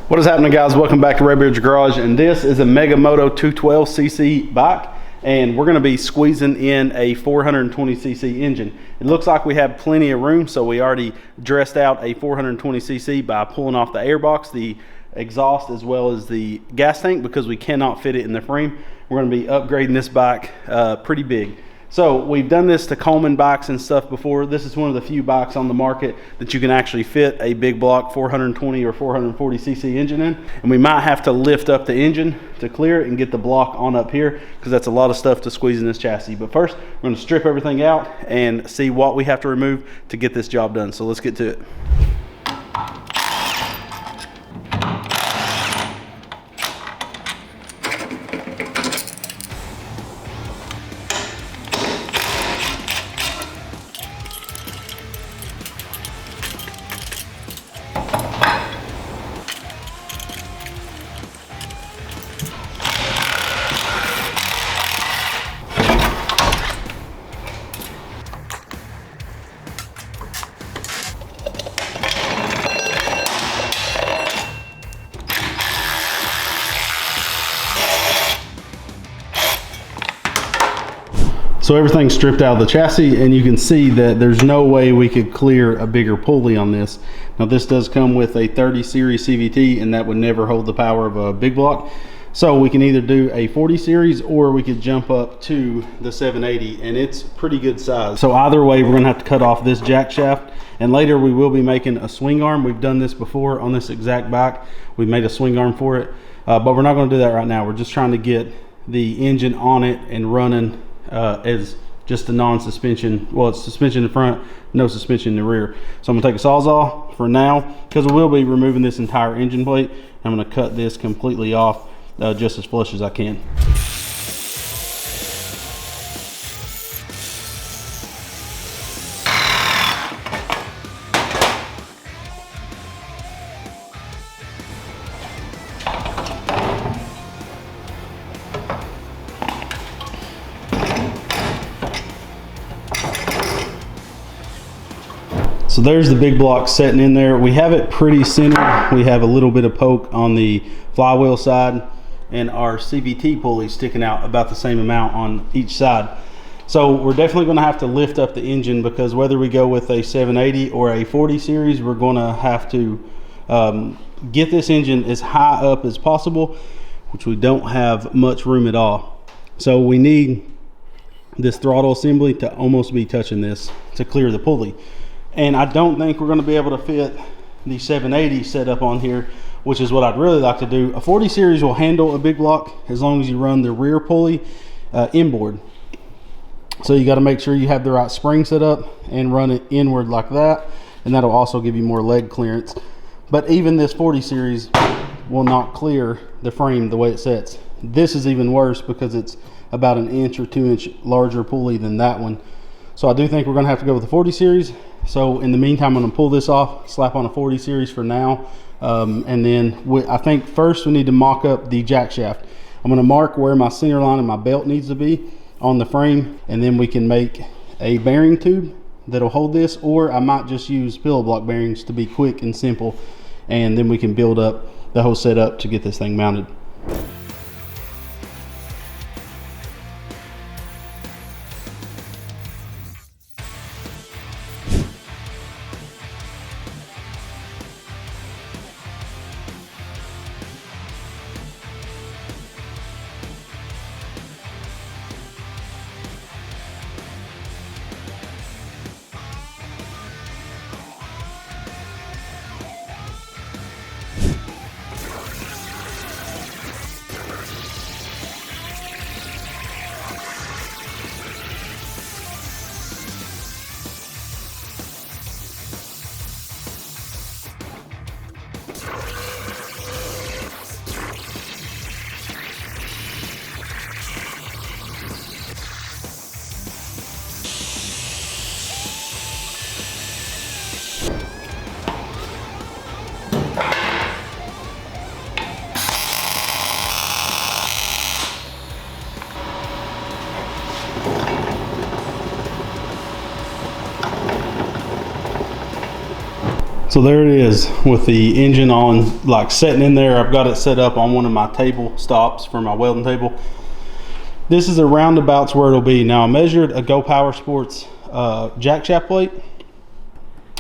What is happening, guys? Welcome back to Redbeard's Garage, and this is a Mega Moto 212cc bike, and we're going to be squeezing in a 420cc engine. It looks like we have plenty of room, so we already dressed out a 420cc by pulling off the airbox, the exhaust, as well as the gas tank, because we cannot fit it in the frame. We're going to be upgrading this bike pretty big. So we've done this to Coleman bikes and stuff before. This is one of the few bikes on the market that you can actually fit a big block 420 or 440cc engine in. And we might have to lift up the engine to clear it and get the block on up here, because that's a lot of stuff to squeeze in this chassis. But first, we're going to strip everything out and see what we have to remove to get this job done. So let's get to it. So everything's stripped out of the chassis, and you can see that there's no way we could clear a bigger pulley on this. Now this does come with a 30 series CVT, and that would never hold the power of a big block. So we can either do a 40 series or we could jump up to the 780, and it's pretty good size. So either way, we're gonna have to cut off this jack shaft, and later we will be making a swing arm. We've done this before on this exact bike. We made a swing arm for it, but we're not gonna do that right now. We're just trying to get the engine on it and running as just a non-suspension. Well, it's suspension in front, no suspension in the rear. So I'm gonna take a Sawzall for now, because we will be removing this entire engine plate. I'm gonna cut this completely off just as flush as I can. So there's the big block setting in there. We have it pretty centered. We have a little bit of poke on the flywheel side, and our CVT pulley sticking out about the same amount on each side. So we're definitely going to have to lift up the engine, because whether we go with a 780 or a 40 series, we're going to have to get this engine as high up as possible, which we don't have much room at all. So we need this throttle assembly to almost be touching this to clear the pulley. And I don't think we're going to be able to fit the 780 setup on here, which is what I'd really like to do. A 40 series will handle a big block as long as you run the rear pulley inboard. So you got to make sure you have the right spring set up and run it inward like that, and that'll also give you more leg clearance. But even this 40 series will not clear the frame the way it sets. This is even worse, because it's about an inch or 2 inch larger pulley than that one. So I do think we're going to have to go with the 40 series. So in the meantime, I'm going to pull this off, slap on a 40 series for now, and then I think first we need to mock up the jack shaft. I'm going to mark where my center line and my belt needs to be on the frame, and then we can make a bearing tube that'll hold this, or I might just use pillow block bearings to be quick and simple, and then we can build up the whole setup to get this thing mounted. So there it is with the engine on, like sitting in there. I've got it set up on one of my table stops for my welding table. This is a roundabouts where it'll be. Now I measured a Go Power Sports jackshaft plate,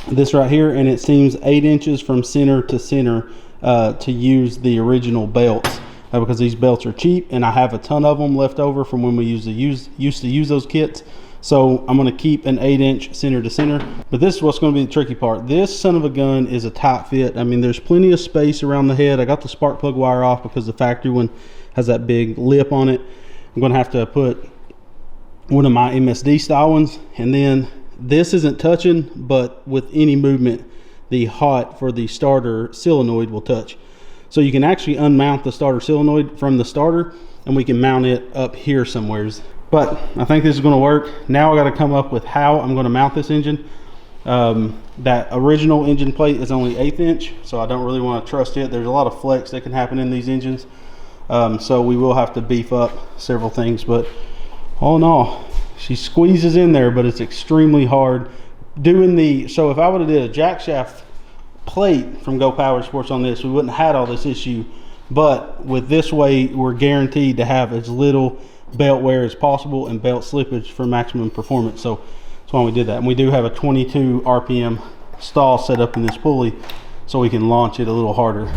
this right here, and it seems 8 inches from center to center to use the original belts because these belts are cheap and I have a ton of them left over from when we used to use those kits. So I'm going to keep an 8-inch center to center. But this is what's going to be the tricky part. This son of a gun is a tight fit. I mean, there's plenty of space around the head. I got the spark plug wire off because the factory one has that big lip on it. I'm going to have to put one of my MSD style ones. And then this isn't touching, but with any movement, the hot for the starter solenoid will touch. So you can actually unmount the starter solenoid from the starter and we can mount it up here somewheres. But I think this is going to work. Now I got to come up with how I'm going to mount this engine. That original engine plate is only 1/8 inch, so I don't really want to trust it. There's a lot of flex that can happen in these engines. So we will have to beef up several things, but all in all, she squeezes in there, but it's extremely hard doing so if I would have did a jackshaft plate from Go Power Sports on this, we wouldn't have had all this issue. But with this way, we're guaranteed to have as little belt wear as possible and belt slippage for maximum performance. So that's why we did that. And we do have a 22 RPM stall set up in this pulley so we can launch it a little harder.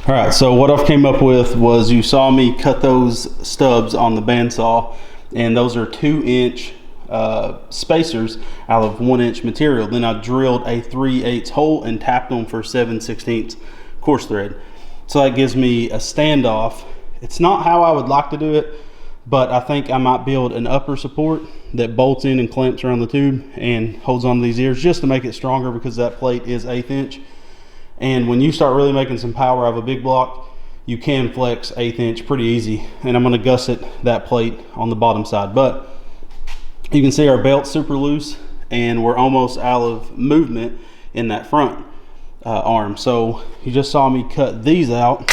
All right, so what I've came up with was, you saw me cut those stubs on the bandsaw, and those are 2-inch spacers out of 1-inch material. Then I drilled a 3/8 hole and tapped them for 7/16 coarse thread. So that gives me a standoff. It's not how I would like to do it, but I think I might build an upper support that bolts in and clamps around the tube and holds on to these ears just to make it stronger, because that plate is 1/8 inch. And when you start really making some power out of a big block, you can flex 1/8 inch pretty easy. And I'm going to gusset that plate on the bottom side. But you can see our belt's super loose and we're almost out of movement in that front arm. So you just saw me cut these out.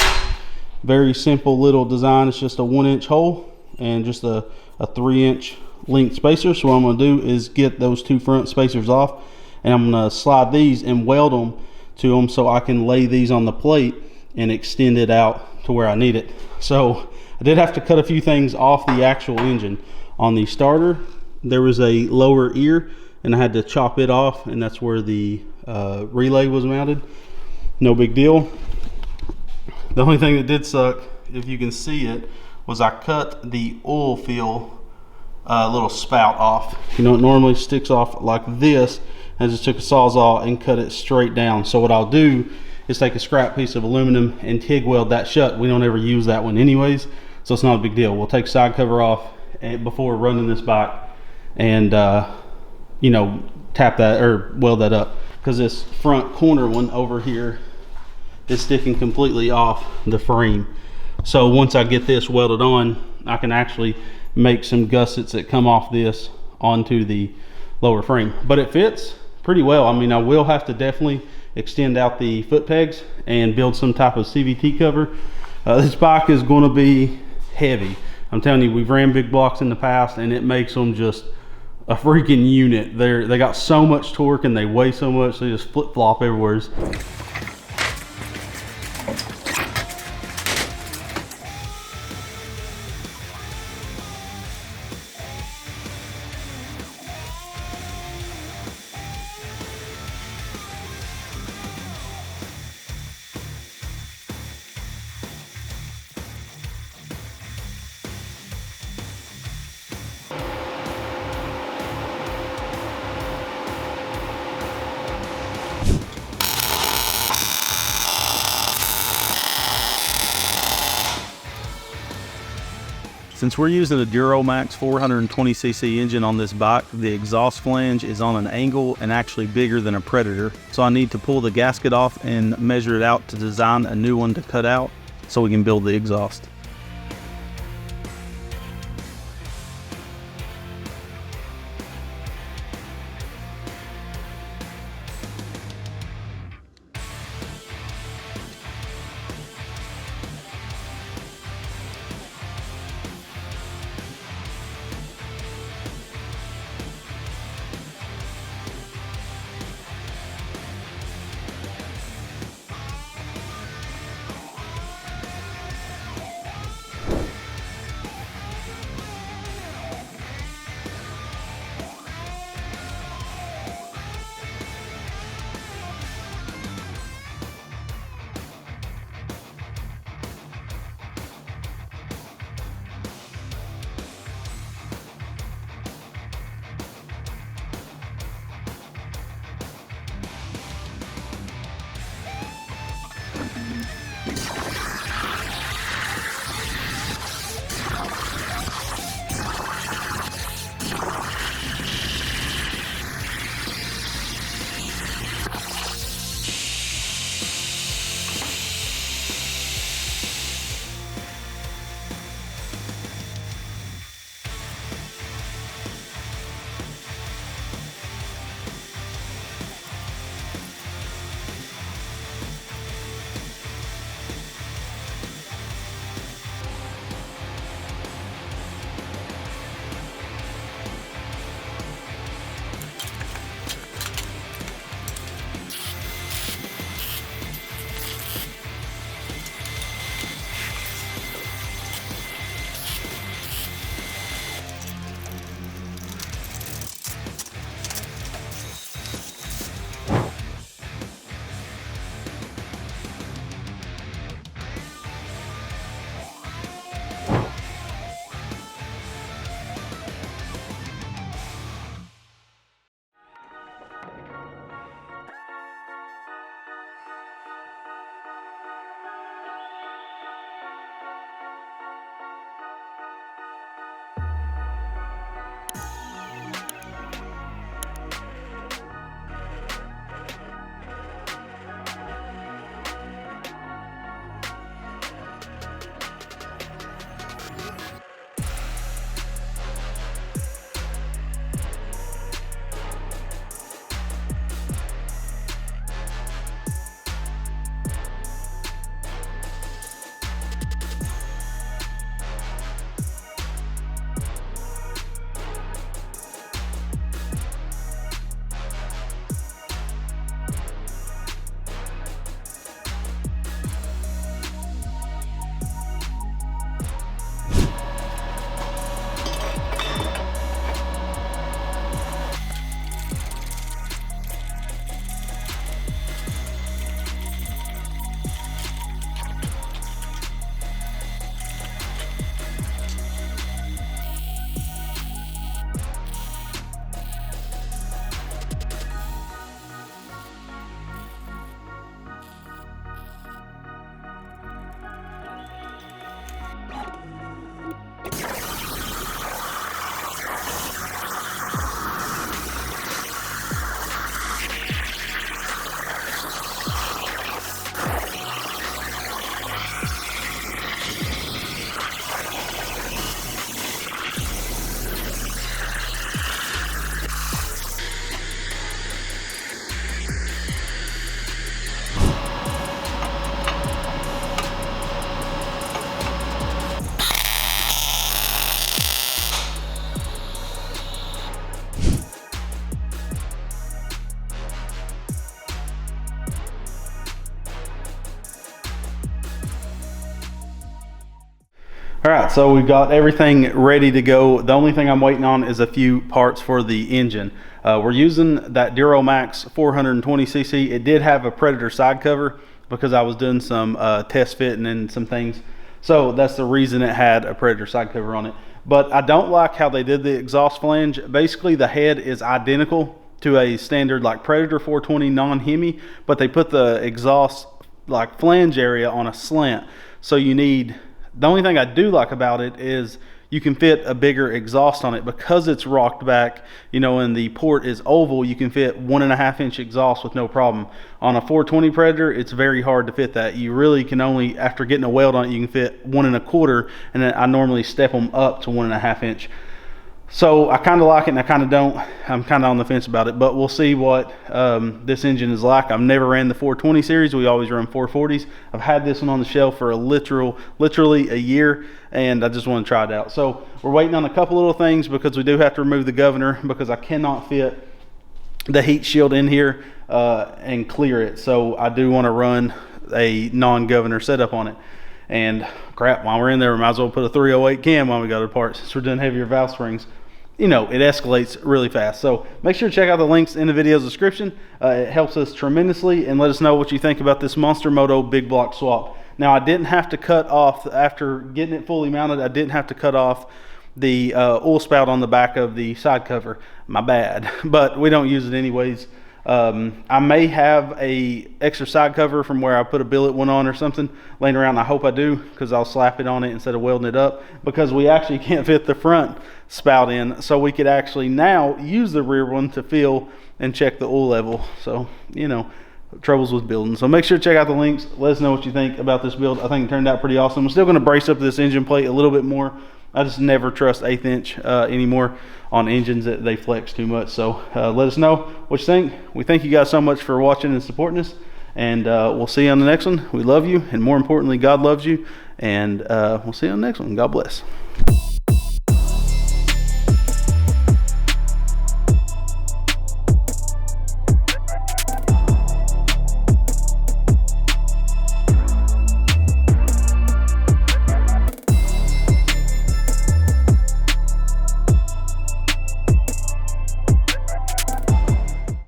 Very simple little design. It's just a 1-inch hole and just a 3-inch length spacer. So what I'm going to do is get those 2 front spacers off, and I'm going to slide these and weld them to them so I can lay these on the plate and extend it out to where I need it. So I did have to cut a few things off the actual engine. On the starter, there was a lower ear and I had to chop it off, and that's where the relay was mounted. No big deal. The only thing that did suck, if you can see it, was I cut the oil fill little spout off. You know, it normally sticks off like this. I just took a Sawzall and cut it straight down. So what I'll do is take a scrap piece of aluminum and TIG weld that shut. We don't ever use that one anyways, so it's not a big deal. We'll take side cover off before running this bike and you know, tap that or weld that up, because this front corner one over here is sticking completely off the frame. So once I get this welded on, I can actually make some gussets that come off this onto the lower frame. But it fits pretty well. I mean, I will have to definitely extend out the foot pegs and build some type of CVT cover. This bike is going to be heavy. I'm telling you, we've ran big blocks in the past and it makes them just a freaking unit. They got so much torque and they weigh so much, they just flip flop everywhere. Since we're using a Duramax 420cc engine on this bike, the exhaust flange is on an angle and actually bigger than a Predator. So I need to pull the gasket off and measure it out to design a new one to cut out so we can build the exhaust. All right, so we've got everything ready to go. The only thing I'm waiting on is a few parts for the engine. We're using that Duramax 420cc. It did have a Predator side cover because I was doing some test fitting and some things. So that's the reason it had a Predator side cover on it. But I don't like how they did the exhaust flange. Basically, the head is identical to a standard like Predator 420 non-Hemi, but they put the exhaust like flange area on a slant. So you need, the only thing I do like about it is you can fit a bigger exhaust on it because it's rocked back, you know, and the port is oval. You can fit 1.5 inch exhaust with no problem. On a 420 Predator, it's very hard to fit that. You really can only, after getting a weld on it, you can fit 1.25, and then I normally step them up to 1.5 inch. So I kind of like it and I kind of don't. I'm kind of on the fence about it, but we'll see what this engine is like. I've never ran the 420 series. We always run 440s. I've had this one on the shelf for a literally a year, and I just want to try it out. So we're waiting on a couple little things because we do have to remove the governor because I cannot fit the heat shield in here and clear it. So I do want to run a non-governor setup on it. And crap, while we're in there, we might as well put a 308 cam while we got it apart, since we're doing heavier valve springs. You know, it escalates really fast. So make sure to check out the links in the video's description. It helps us tremendously, and let us know what you think about this Monster Moto big block swap. Now, I didn't have to cut off, after getting it fully mounted, I didn't have to cut off the oil spout on the back of the side cover. My bad, but we don't use it anyways. I may have a extra side cover from where I put a billet one on or something laying around. I hope I do, because I'll slap it on it instead of welding it up, because we actually can't fit the front spout in. So we could actually now use the rear one to feel and check the oil level. So, you know, troubles with building. So make sure to check out the links. Let us know what you think about this build. I think it turned out pretty awesome. I'm still going to brace up this engine plate a little bit more. I just never trust 1/8 inch anymore on engines, that they flex too much. So let us know what you think. We thank you guys so much for watching and supporting us, and we'll see you on the next one. We love you, and more importantly, God loves you, and we'll see you on the next one. God bless.